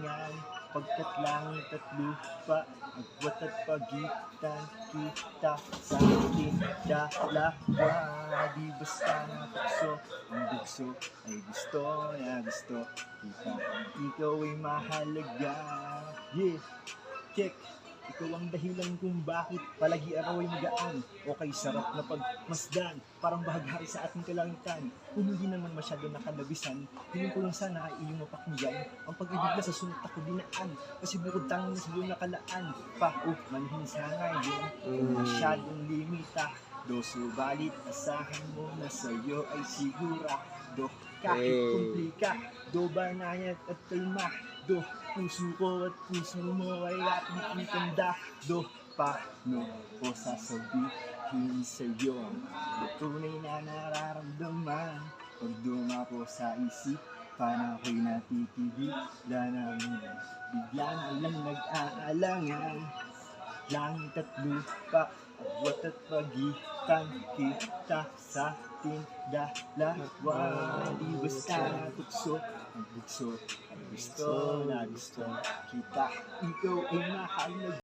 yan. Pagkat langit at lupa, agwat at pagitan, kita sa ating dalawa. Di basta natukso, ang bugso ay gusto na gusto kita. Ikaw ay mahalaga. Yeah, check. Ikaw ang dahilan kung bakit palagi araw ay magaan. Okay, sarap na pagmasdan, parang bahaghari sa ating kalangitan. Kung hindi naman masyado nakalabisan, hiling ko lang sana ay iyong mapakinggan ang pag-ibig na sa sulat ako dinaan. Kasi bukod tanging sa buong nakalaan, pa, manhin sa ngayon, masyadong limita. Subalit asahan mo na sa'yo ay sigurado. Kahit kumplika, banayad at kalma. Puso ko at puso mo ay ating itanda. Paano ko sasabihin sa'yo ang tunay na nararamdaman? Pag dumako sa isipan ako'y natitigilan namin. Bigla na lang nag-aalangan. Langit at lupa, agwat at pagitan, kita sa ating dalawa. Di basta natukso, ang bugso, ang gusto na gusto kita. Ikaw ay mahalaga.